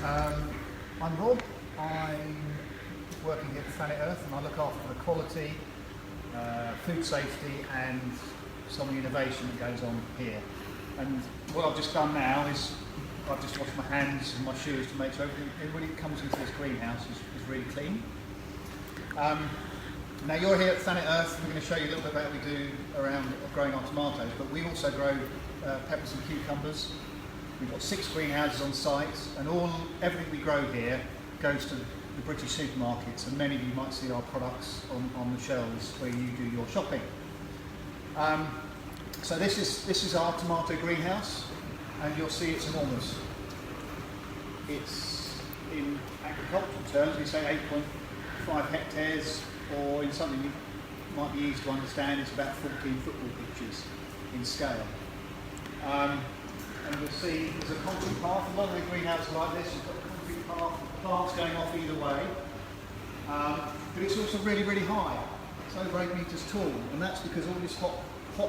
I'm Rob. I'm working here at Thanet Earth and I look after the quality, food safety and some of the innovation that goes on here. And what I've just done now is I've just washed my hands and my shoes to make sure everybody that comes into this greenhouse is really clean. Now you're here at Thanet Earth. We're going to show you a little bit about what we do around growing our tomatoes, but we also grow peppers and cucumbers. We've got 6 greenhouses on site, and everything we grow here goes to the British supermarkets, and many of you might see our products on the shelves where you do your shopping. So this is our tomato greenhouse, and you'll see it's enormous. It's, in agricultural terms, we say 8.5 hectares, or in something that might be easy to understand, it's about 14 football pitches in scale. And you'll see there's a concrete path. A lot of the greenhouses like this, you've got a concrete path, plants going off either way. But it's also really, really high. It's over 8 metres tall, and that's because all this hot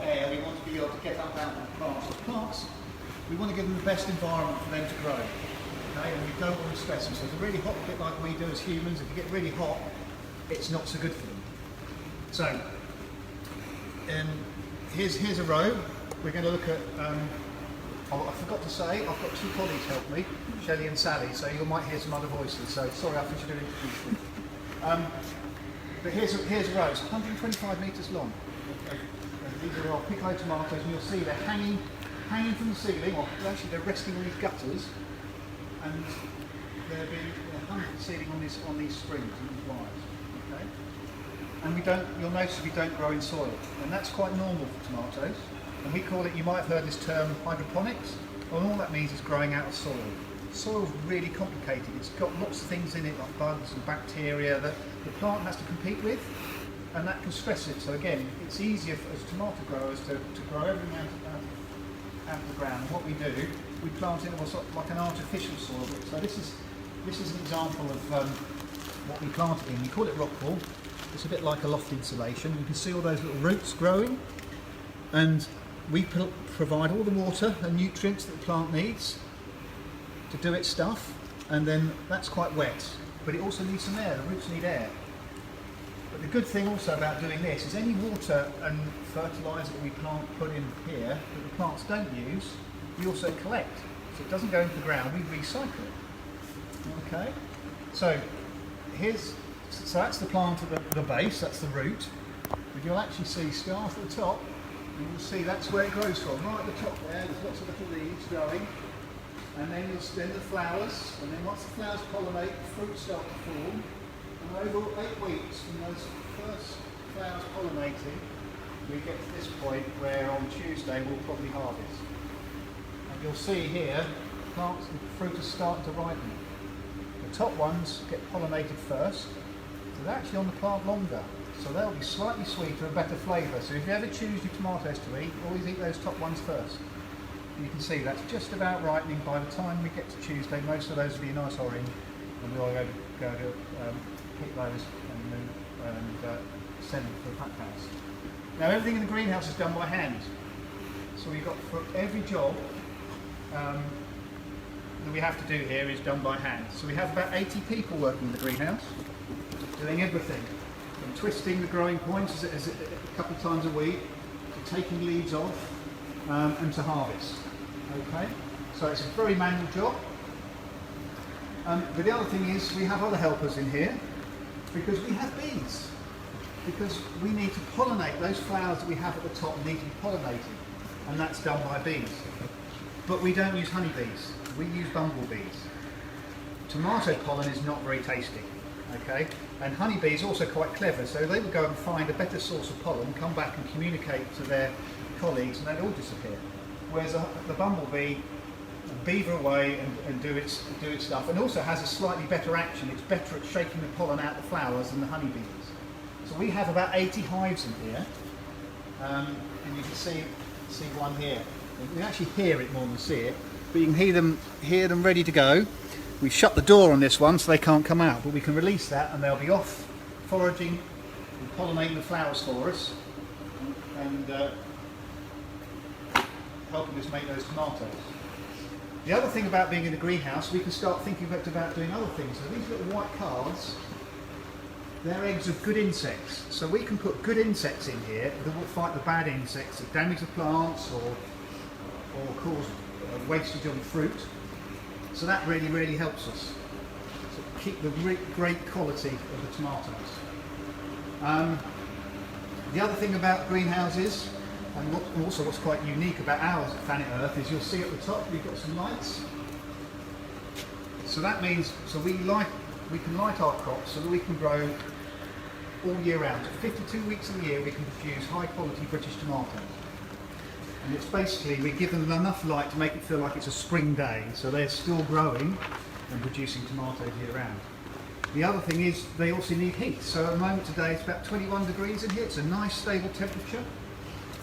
air, we want to be able to get up out of the plants. The plants, we want to give them the best environment for them to grow. Okay? And we don't want to stress them. So if it's a really hot bit like we do as humans, if you get really hot, it's not so good for them. So, here's a row. We're going to look at, I forgot to say, I've got 2 colleagues help me, Shelley and Sally, so you might hear some other voices, so sorry, I think I should introduce them. But here's a row, it's 125 metres long. Okay. These are our piccolo tomatoes, and you'll see they're hanging from the ceiling, or actually they're resting on these gutters, and they're hung from the ceiling on these springs and these wires. Okay? And you'll notice we don't grow in soil, and that's quite normal for tomatoes. And we call it, you might have heard this term, hydroponics. Well, all that means is growing out of soil. Soil's really complicated. It's got lots of things in it, like bugs and bacteria that the plant has to compete with, and that can stress it. So again, it's easier as tomato growers to grow everything out of the ground. And what we do, we plant in sort of like an artificial soil. So this is an example of what we planted in. We call it rock wool. It's a bit like a loft insulation. You can see all those little roots growing, and we provide all the water and nutrients that the plant needs to do its stuff, and then that's quite wet, but it also needs some air. The roots need air. But the good thing also about doing this is any water and fertiliser that we put in here that the plants don't use, we also collect. So it doesn't go into the ground, we recycle it. Okay? So that's the plant at the base, that's the root. But you'll actually see start at the top. You will see that's where it grows from, right at the top there. There's lots of little leaves growing, and then the flowers, and then once the flowers pollinate, the fruits start to form, and over 8 weeks from those first flowers pollinating, we get to this point where on Tuesday we'll probably harvest. And you'll see here, plants and fruit are starting to ripen. The top ones get pollinated first, so they're actually on the plant longer. So they'll be slightly sweeter and better flavour. So if you ever choose your tomatoes to eat, always eat those top ones first. And you can see that's just about ripening. By the time we get to Tuesday, most of those will be a nice orange, and we'll go to pick those and send them to the pack house. Now everything in the greenhouse is done by hand. So we've got, for every job that we have to do here is done by hand. So we have about 80 people working in the greenhouse, doing everything. From twisting the growing points a couple of times a week, to taking leaves off, and to harvest. Okay, so it's a very manual job. But the other thing is we have other helpers in here because we have bees. Because we need to pollinate those flowers that we have at the top need to be pollinated, and that's done by bees. But we don't use honeybees. We use bumblebees. Tomato pollen is not very tasty. Okay, and honeybees are also quite clever, so they will go and find a better source of pollen, come back and communicate to their colleagues, and they'd all disappear. Whereas the bumblebee will beaver away and do its stuff, and also has a slightly better action. It's better at shaking the pollen out of the flowers than the honeybees. So we have about 80 hives in here, and you can see one here. You can actually hear it more than see it, but you can hear them ready to go. We shut the door on this one so they can't come out, but we can release that and they'll be off foraging and pollinating the flowers for us, and helping us make those tomatoes. The other thing about being in a greenhouse, we can start thinking about doing other things. So these little white cards, they're eggs of good insects. So we can put good insects in here that will fight the bad insects that damage the plants or cause wastage on the fruit. So that really, really helps us to keep the great quality of the tomatoes. The other thing about greenhouses, and also what's quite unique about ours at Thanet Earth, is you'll see at the top we've got some lights. So that means we can light our crops so that we can grow all year round. 52 weeks of the year we can produce high quality British tomatoes. And it's basically, we give them enough light to make it feel like it's a spring day, so they're still growing and producing tomatoes year round. The other thing is they also need heat. So at the moment today it's about 21 degrees in here. It's a nice stable temperature.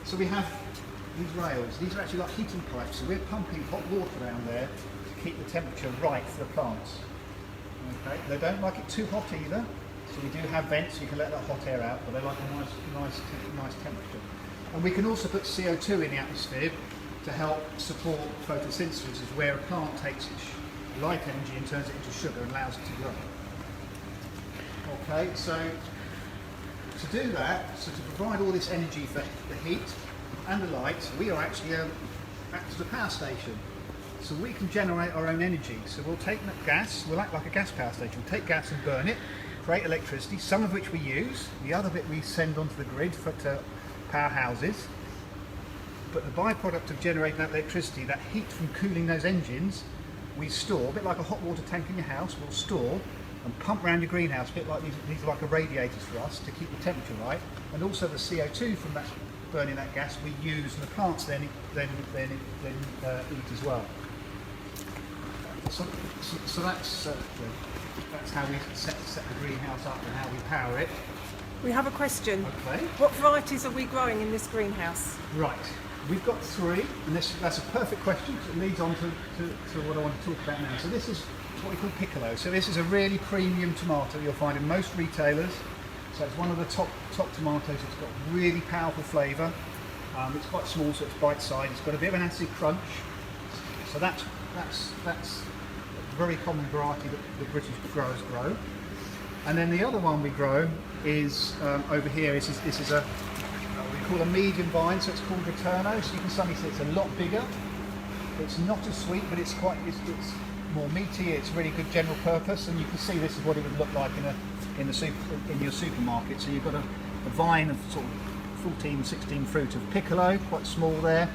So we have these rails. These are actually like heating pipes. So we're pumping hot water down there to keep the temperature right for the plants. Okay. They don't like it too hot either. So we do have vents. So you can let that hot air out, but they like a nice temperature. And we can also put CO2 in the atmosphere to help support photosynthesis, where a plant takes its light energy and turns it into sugar and allows it to grow. Okay, so to do that, so to provide all this energy for the heat and the light, we are actually act as a power station. So we can generate our own energy. So we'll take gas, we'll act like a gas power station. We'll take gas and burn it, create electricity, some of which we use, the other bit we send onto the grid to power houses. But the byproduct of generating that electricity, that heat from cooling those engines, we store, a bit like a hot water tank in your house, we'll store and pump around your greenhouse, a bit like these are like a radiators for us to keep the temperature right. And also the CO2 from that burning that gas we use, and the plants then eat as well. So that's how we set the greenhouse up and how we power it. We have a question. Okay. What varieties are we growing in this greenhouse? Right. We've got three, and that's a perfect question because it leads on to what I want to talk about now. So this is what we call piccolo. So this is a really premium tomato you'll find in most retailers. So it's one of the top tomatoes. It's got really powerful flavour. It's quite small, so it's bite-sized. It's got a bit of an acid crunch. So that's a very common variety that the British growers grow. And then the other one we grow is over here. This is a we call a medium vine, so it's called Returno. So you can suddenly see it's a lot bigger. It's not as sweet, but it's more meaty. It's really good general purpose, and you can see this is what it would look like in your supermarket. So you've got a vine of sort of 14, 16 fruit of piccolo, quite small there,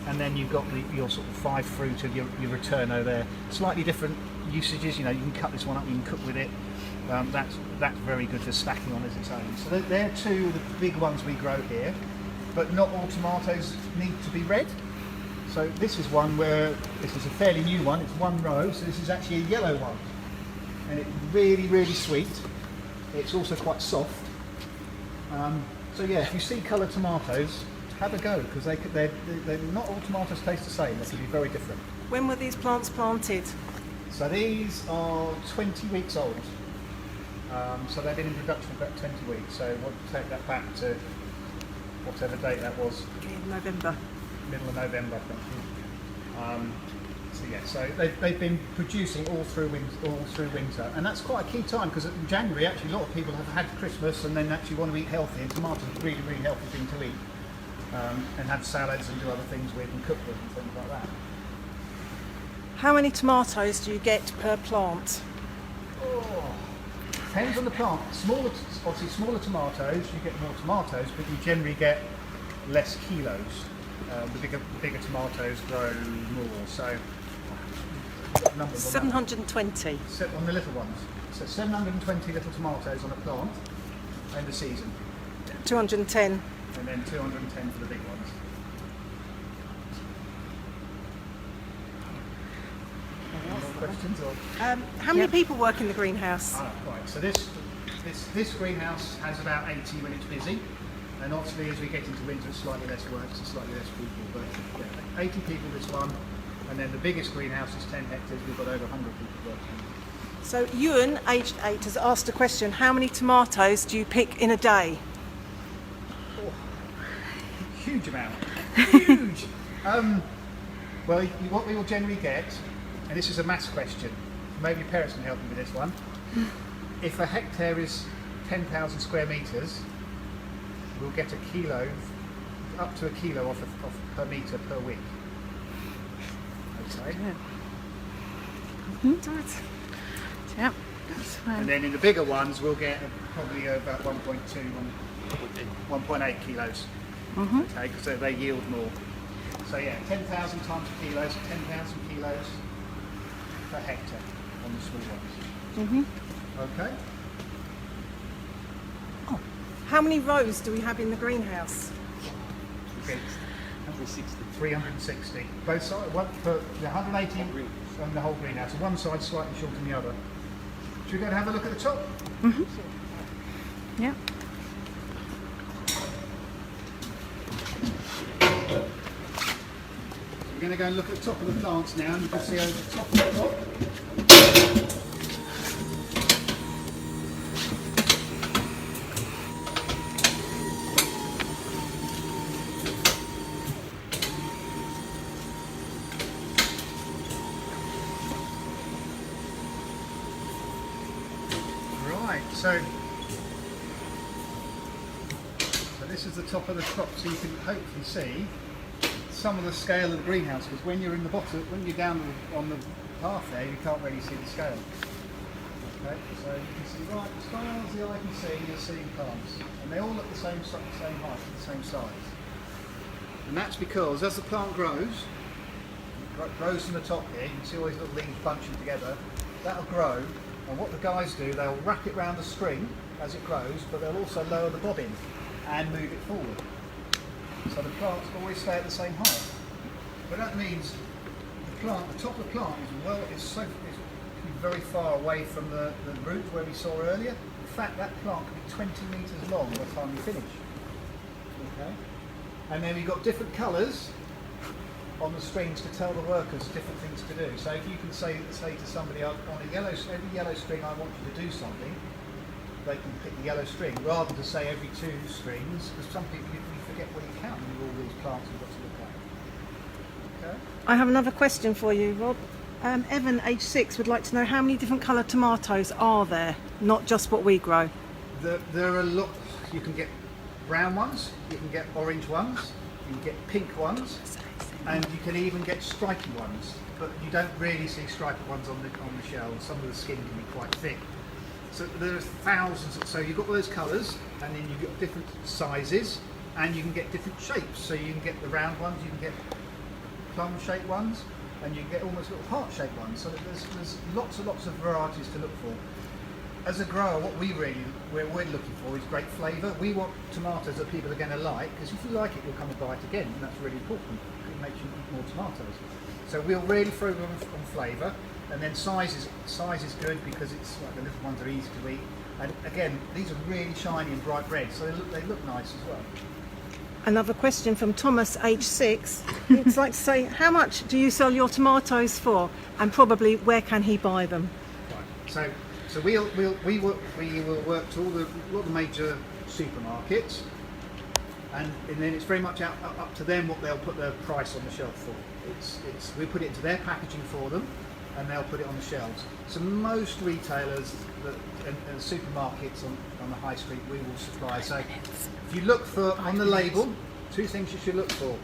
and then you've got your sort of 5 fruit of your Returno there. Slightly different usages. You know, you can cut this one up, you can cook with it. That's very good for stacking on as its own. So they're two of the big ones we grow here, but not all tomatoes need to be red. So this is one where, this is a fairly new one, it's one row, so this is actually a yellow one. And it's really, really sweet. It's also quite soft. So yeah, if you see coloured tomatoes, have a go, because they're not all tomatoes taste the same, they can be very different. When were these plants planted? So these are 20 weeks old. So they've been in production for about 20 weeks, so we'll take that back to whatever date that was. November. Middle of November, I think. So yeah, so they've been producing all through winter, and that's quite a key time, because in January actually a lot of people have had Christmas and then actually want to eat healthy, and tomatoes are a really, really healthy thing to eat, and have salads and do other things with and cook with and things like that. How many tomatoes do you get per plant? Depends on the plant. Obviously smaller tomatoes, you get more tomatoes, but you generally get less kilos. The bigger tomatoes grow more. So, numbers 720. On the little ones. So 720 little tomatoes on a plant in the season. 210. And then 210 for the big ones. More questions? Or? How many people work in the greenhouse? Right. So this greenhouse has about 80 when it's busy, and obviously as we get into winter, it's slightly less work, so slightly less people. But yeah, 80 people this one, and then the biggest greenhouse is 10 hectares. We've got over 100 people working. So Ewan, aged 8, has asked a question: how many tomatoes do you pick in a day? Huge amount. Huge. Well, what we will generally get, and this is a maths question, maybe your parents can help you with this one. If a hectare is 10,000 square metres, we'll get a kilo, up to a kilo off per metre per week. Okay. Yep, that's fine. And then in the bigger ones, we'll get probably about 1.2, 1.8 kilos. Okay, because they yield more. So yeah, 10,000 times kilos, 10,000 kilos per hectare on the small ones. Okay. How many rows do we have in the greenhouse? Okay. 360. Both sides, one for the 180 on the whole greenhouse. So one side slightly shorter than the other. Should we go and have a look at the top? Yep. We're going to go and look at the top of the plants now, and you can see over the top of the top. Right, so this is the top of the crop, so you can hopefully see some of the scale of the greenhouse, because when you're in the bottom, when you're down on the path there, you can't really see the scale. Okay, so you can see right as far as the eye can see, you're seeing plants, and they all look the same height, the same size. And that's because as the plant grows from the top here, you can see all these little leaves bunching together. That'll grow, and what the guys do, they'll wrap it round the string as it grows, but they'll also lower the bobbin and move it forward. So the plants always stay at the same height. But that means the top of the plant is very far away from the root where we saw earlier. In fact, that plant can be 20 metres long by the time we finish. Okay? And then we've got different colours on the strings to tell the workers different things to do. So if you can say to somebody, on every yellow string I want you to do something, they can pick the yellow string, rather than say every 2 strings, because some people you forget what you count with all these plants you've got to look at. Okay? I have another question for you, Rob. Evan, age 6, would like to know how many different coloured tomatoes are there, not just what we grow. There are a lot. You can get brown ones, you can get orange ones, you can get pink ones, and you can even get stripy ones. But you don't really see stripy ones on the shelves. Some of the skin can be quite thick. So there's thousands. So you've got all those colours, and then you've got different sizes, and you can get different shapes. So you can get the round ones, you can get plum-shaped ones, and you can get almost little heart-shaped ones. So there's lots and lots of varieties to look for. As a grower, what we're looking for is great flavour. We want tomatoes that people are going to like, because if you like it, you'll come and buy it again, and that's really important. It makes you eat more tomatoes. So we'll really focus on flavour, and then size is good because it's like the little ones are easy to eat. And again, these are really shiny and bright red, so they look nice as well. Another question from Thomas, age 6. He'd like to say, how much do you sell your tomatoes for, and probably where can he buy them? Right. So we will work to a lot of the major supermarkets, and then it's very much up to them what they'll put their price on the shelf for. We put it into their packaging for them, and they'll put it on the shelves. So most retailers and supermarkets on the high street we will supply. So if you look on the label, 2 things you should look for.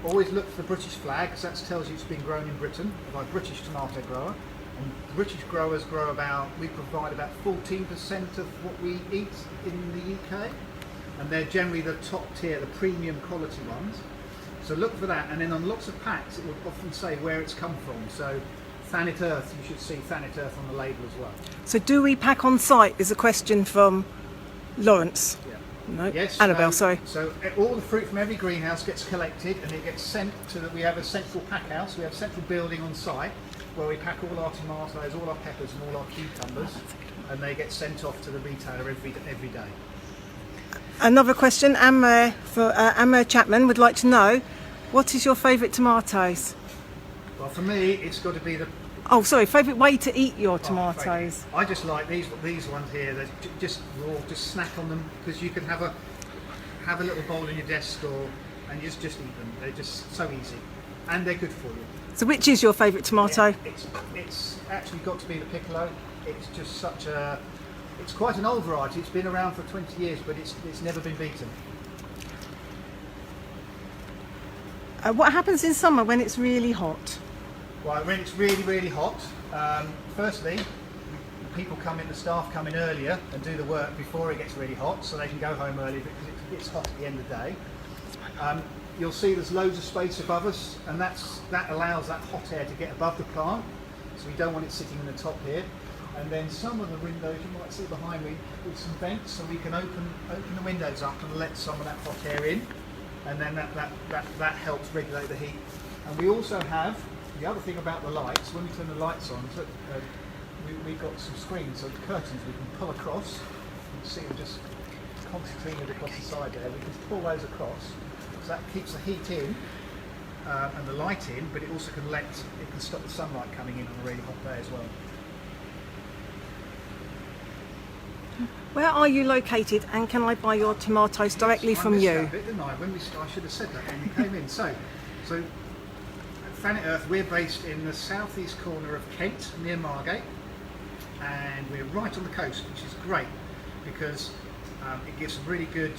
Always look for the British flag, because that tells you it's been grown in Britain by a British tomato grower. And British growers we provide about 14% of what we eat in the UK. And they're generally the top tier, the premium quality ones. So look for that, and then on lots of packs it will often say where it's come from. So Thanet Earth, you should see Thanet Earth on the label as well. So do we pack on site, is a question from Lawrence. Yeah. No, yes, Annabelle, sorry. So all the fruit from every greenhouse gets collected, and it gets sent we have a central pack house, we have a central building on site where we pack all our tomatoes, all our peppers and all our cucumbers, and they get sent off to the retailer every day. Another question, Amber Chapman would like to know, what is your favourite tomatoes? Well, for me, it's got to be the... Oh, sorry, favourite way to eat your tomatoes? I just like these ones here. They're just raw, just snack on them, because you can have a little bowl in your desk and just eat them. They're just so easy. and they're good for you. So which is your favourite tomato? Yeah, it's actually got to be the Piccolo. It's just such a, it's quite an old variety. It's been around for 20 years, but it's never been beaten. What happens in summer when it's really hot? Well, when it's really, really hot, firstly, people come in, the staff come in earlier and do the work before it gets really hot, so they can go home early because it's hot at the end of the day. You'll see there's loads of space above us, and that allows that hot air to get above the plant, so we don't want it sitting in the top here. And then some of the windows, you might see behind me, with some vents, so we can open the windows up and let some of that hot air in, and then that helps regulate the heat. And we also have, the other thing about the lights, when we turn the lights on, we've got some screens, so the curtains we can pull across. You can see them just concentrated across the side there. We can pull those across, so that keeps the heat in and the light in, but it also can stop the sunlight coming in on a really hot day as well. Where are you located, and can I buy your tomatoes directly from you? That bit, didn't I? I should have said that when we came in. So at Thanet Earth, we're based in the southeast corner of Kent, near Margate, and we're right on the coast, which is great because it gives some really good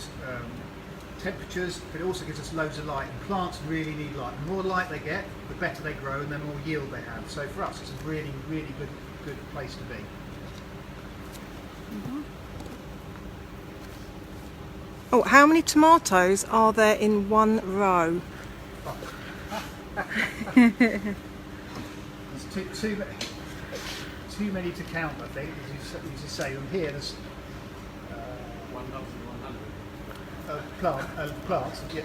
temperatures, but it also gives us loads of light, and plants really need light. The more light they get, the better they grow and the more yield they have. So for us, it's a really, really good place to be. Mm-hmm. Oh, how many tomatoes are there in one row? There's too many to count, I think, as you say. And here there's 1,100 plants. Yeah,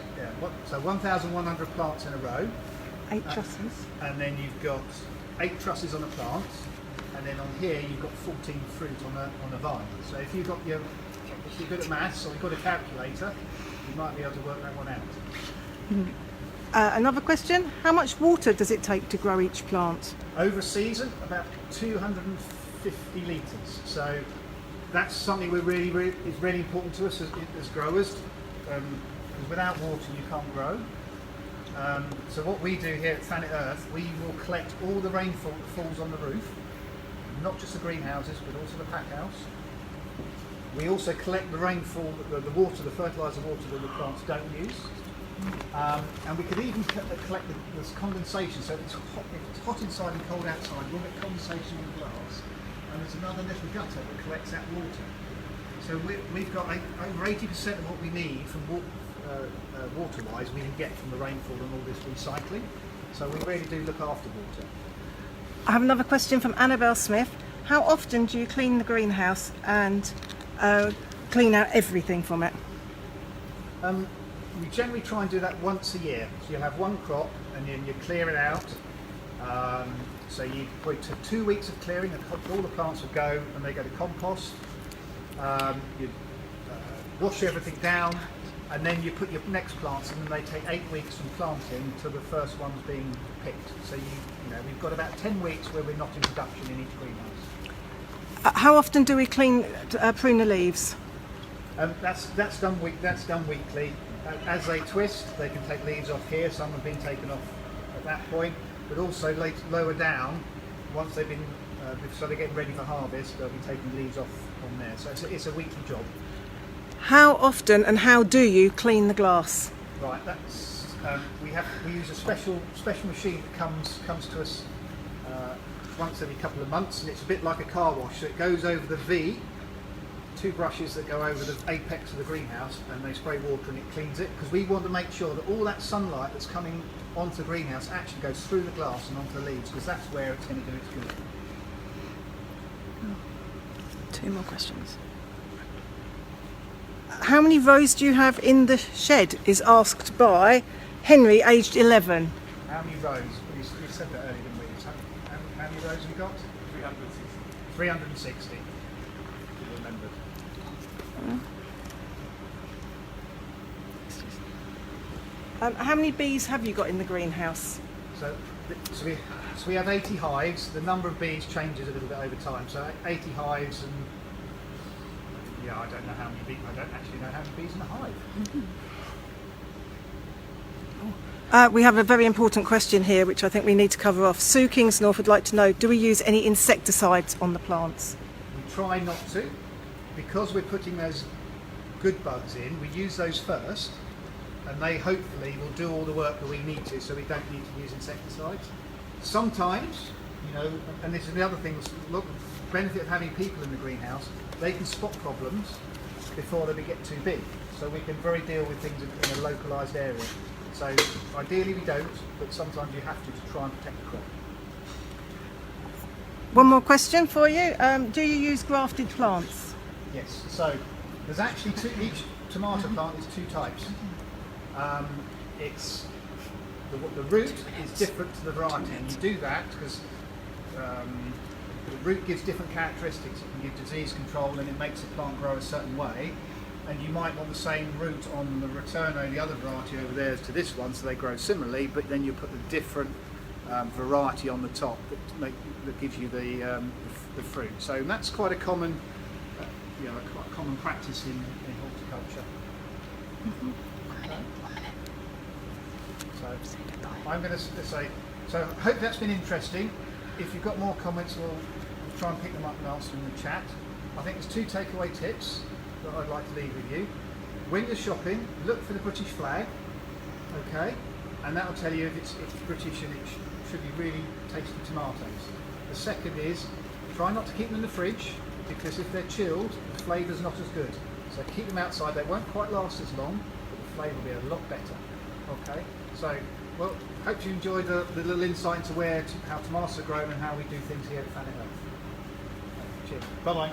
so 1,100 plants in a row. 8 trusses. And then you've got 8 trusses on a plant, and then on here you've got 14 fruit on a vine. So if you're good at maths or you've got a calculator, you might be able to work that one out. Another question, how much water does it take to grow each plant? Over a season, about 250 litres. So that's something is really important to us as growers, because without water you can't grow. So what we do here at Thanet Earth, we will collect all the rainfall that falls on the roof, not just the greenhouses, but also the pack house. We also collect the rainfall, the water, the fertiliser water that the plants don't use. And we could even collect this condensation, so if it's hot inside and cold outside, we'll get condensation in the glass, and there's another little gutter that collects that water. So we've got over 80% of what we need from water-wise we can get from the rainfall and all this recycling, so we really do look after water. I have another question from Annabelle Smith. How often do you clean the greenhouse and clean out everything from it? We generally try and do that once a year. So you have one crop and then you clear it out. So you wait 2 weeks of clearing, and all the plants will go and they go to compost. You wash everything down, and then you put your next plants in, and they take 8 weeks from planting to the first ones being picked. So we've got about 10 weeks where we're not in production in each greenhouse. How often do we prune the leaves? That's done weekly. As they twist, they can take leaves off here. Some have been taken off at that point, but also lower down, once they've been, so they're getting ready for harvest, they'll be taking leaves off on there. So it's a weekly job. How often and how do you clean the glass? Right, that's we use a special machine that comes to us once every couple of months, and it's a bit like a car wash. So it goes over the V, 2 brushes that go over the apex of the greenhouse, and they spray water and it cleans it, because we want to make sure that all that sunlight that's coming onto the greenhouse actually goes through the glass and onto the leaves, because that's where it's going to do its good. 2 more questions. How many rows do you have in the shed, is asked by Henry, aged 11. How many rows? We said that earlier, didn't we? How many rows have we got? 360. 360. You remembered. How many bees have you got in the greenhouse? So we have 80 hives. The number of bees changes a little bit over time. So 80 hives, and yeah, I don't know how many bees. I don't actually know how many bees in a hive. We have a very important question here, which I think we need to cover off. Sue Kingsnorth would like to know, do we use any insecticides on the plants? We try not to, because we're putting those good bugs in, we use those first, and they hopefully will do all the work that we need to, so we don't need to use insecticides. Sometimes, you know, and this is the other thing, look, the benefit of having people in the greenhouse, they can spot problems before they get too big, so we can very deal with things in a localised area. So ideally we don't, but sometimes you have to try and protect the crop. One more question for you. Do you use grafted plants? Yes, so there's actually each tomato plant is two types. It's the root is different to the variety, and you do that because the root gives different characteristics. It can give disease control and it makes the plant grow a certain way. And you might want the same root on the Returno, the other variety over there, as to this one, so they grow similarly, but then you put the different variety on the top that gives you the fruit. So that's quite a common, quite a common practice in horticulture. So I'm going to say, so I hope that's been interesting. If you've got more comments, we'll try and pick them up and answer in the chat. I think there's two takeaway tips that I'd like to leave with you. When you're shopping, look for the British flag, okay, and that will tell you if it's British and it should be really tasty tomatoes. The second is, try not to keep them in the fridge, because if they're chilled, the flavour's not as good. So keep them outside. They won't quite last as long, but the flavour will be a lot better. Okay, so, well, hope you enjoyed the little insight into how tomatoes are grown and how we do things here at Thanet Earth. Cheers. Bye-bye.